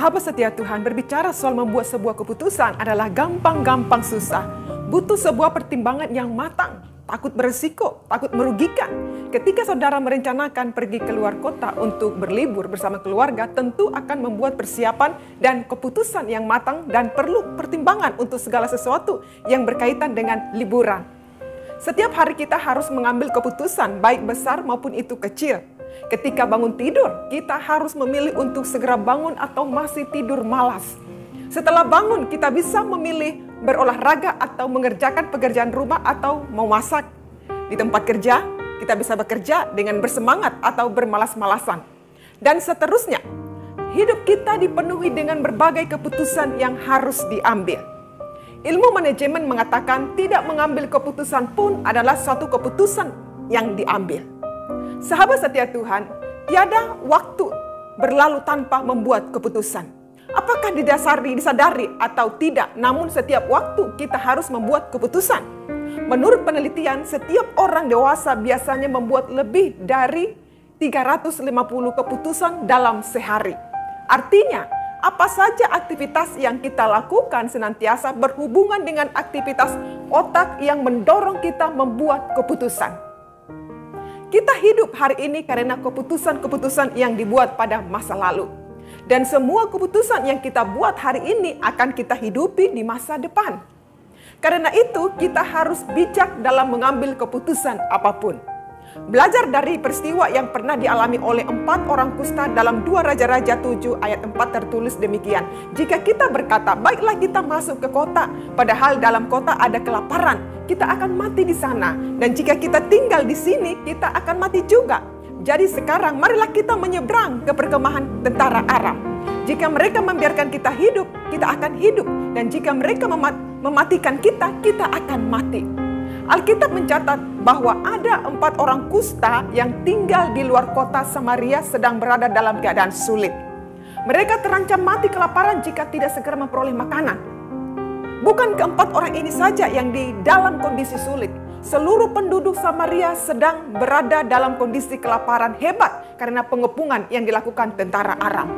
Sahabat setia Tuhan, berbicara soal membuat sebuah keputusan adalah gampang-gampang susah. Butuh sebuah pertimbangan yang matang, takut beresiko, takut merugikan. Ketika saudara merencanakan pergi keluar kota untuk berlibur bersama keluarga, tentu akan membuat persiapan dan keputusan yang matang dan perlu pertimbangan untuk segala sesuatu yang berkaitan dengan liburan. Setiap hari kita harus mengambil keputusan, baik besar maupun itu kecil. Ketika bangun tidur, kita harus memilih untuk segera bangun atau masih tidur malas. Setelah bangun, kita bisa memilih berolahraga atau mengerjakan pekerjaan rumah atau memasak. Di tempat kerja, kita bisa bekerja dengan bersemangat atau bermalas-malasan. Dan seterusnya, hidup kita dipenuhi dengan berbagai keputusan yang harus diambil. Ilmu manajemen mengatakan tidak mengambil keputusan pun adalah suatu keputusan yang diambil. Sahabat setia Tuhan, tiada waktu berlalu tanpa membuat keputusan. Apakah disadari atau tidak, namun setiap waktu kita harus membuat keputusan. Menurut penelitian, setiap orang dewasa biasanya membuat lebih dari 350 keputusan dalam sehari. Artinya, apa saja aktivitas yang kita lakukan senantiasa berhubungan dengan aktivitas otak yang mendorong kita membuat keputusan. Kita hidup hari ini karena keputusan-keputusan yang dibuat pada masa lalu. Dan semua keputusan yang kita buat hari ini akan kita hidupi di masa depan. Karena itu, kita harus bijak dalam mengambil keputusan apapun. Belajar dari peristiwa yang pernah dialami oleh 4 orang kusta dalam 2 Raja-Raja 7 ayat 4 tertulis demikian. Jika kita berkata, baiklah kita masuk ke kota, padahal dalam kota ada kelaparan, kita akan mati di sana. Dan jika kita tinggal di sini, kita akan mati juga. Jadi sekarang marilah kita menyeberang ke perkemahan tentara Aram. Jika mereka membiarkan kita hidup, kita akan hidup. Dan jika mereka mematikan kita, kita akan mati. Alkitab mencatat bahwa ada 4 orang kusta yang tinggal di luar kota Samaria sedang berada dalam keadaan sulit. Mereka terancam mati kelaparan jika tidak segera memperoleh makanan. Bukan keempat orang ini saja yang di dalam kondisi sulit. Seluruh penduduk Samaria sedang berada dalam kondisi kelaparan hebat karena pengepungan yang dilakukan tentara Aram.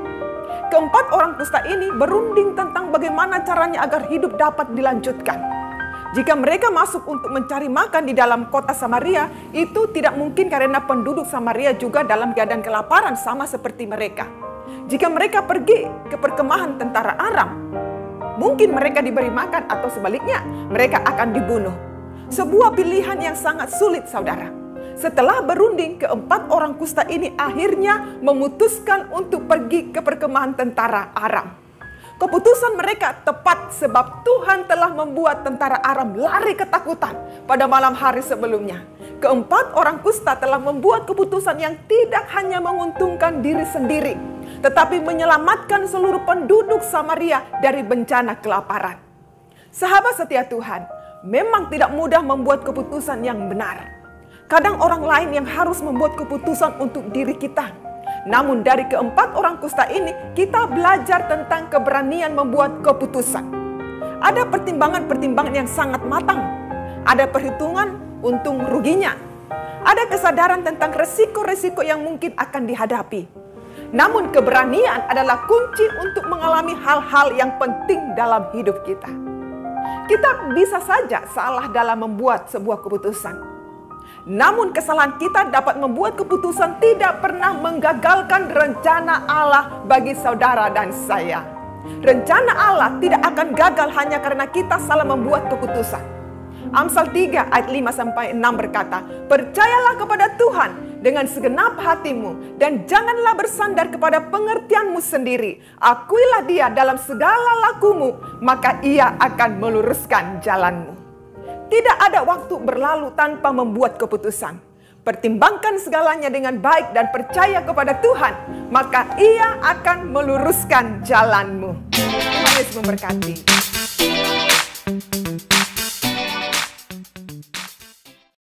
Keempat orang kusta ini berunding tentang bagaimana caranya agar hidup dapat dilanjutkan. Jika mereka masuk untuk mencari makan di dalam kota Samaria, itu tidak mungkin karena penduduk Samaria juga dalam keadaan kelaparan sama seperti mereka. Jika mereka pergi ke perkemahan tentara Aram, mungkin mereka diberi makan atau sebaliknya, mereka akan dibunuh. Sebuah pilihan yang sangat sulit, saudara. Setelah berunding, keempat orang kusta ini akhirnya memutuskan untuk pergi ke perkemahan tentara Aram. Keputusan mereka tepat sebab Tuhan telah membuat tentara Aram lari ketakutan pada malam hari sebelumnya. Keempat orang kusta telah membuat keputusan yang tidak hanya menguntungkan diri sendiri, tetapi menyelamatkan seluruh penduduk Samaria dari bencana kelaparan. Sahabat setia Tuhan, memang tidak mudah membuat keputusan yang benar. Kadang orang lain yang harus membuat keputusan untuk diri kita. Namun dari keempat orang kusta ini, kita belajar tentang keberanian membuat keputusan. Ada pertimbangan-pertimbangan yang sangat matang. Ada perhitungan untung ruginya. Ada kesadaran tentang resiko-resiko yang mungkin akan dihadapi. Namun keberanian adalah kunci untuk mengalami hal-hal yang penting dalam hidup kita. Kita bisa saja salah dalam membuat sebuah keputusan. Namun kesalahan kita dapat membuat keputusan tidak pernah menggagalkan rencana Allah bagi saudara dan saya. Rencana Allah tidak akan gagal hanya karena kita salah membuat keputusan. Amsal 3 ayat 5-6 berkata, percayalah kepada Tuhan dengan segenap hatimu dan janganlah bersandar kepada pengertianmu sendiri. Akuilah Dia dalam segala lakumu, maka Ia akan meluruskan jalanmu. Tidak ada waktu berlalu tanpa membuat keputusan. Pertimbangkan segalanya dengan baik dan percaya kepada Tuhan, maka Ia akan meluruskan jalanmu. Tuhan Yesus memberkati.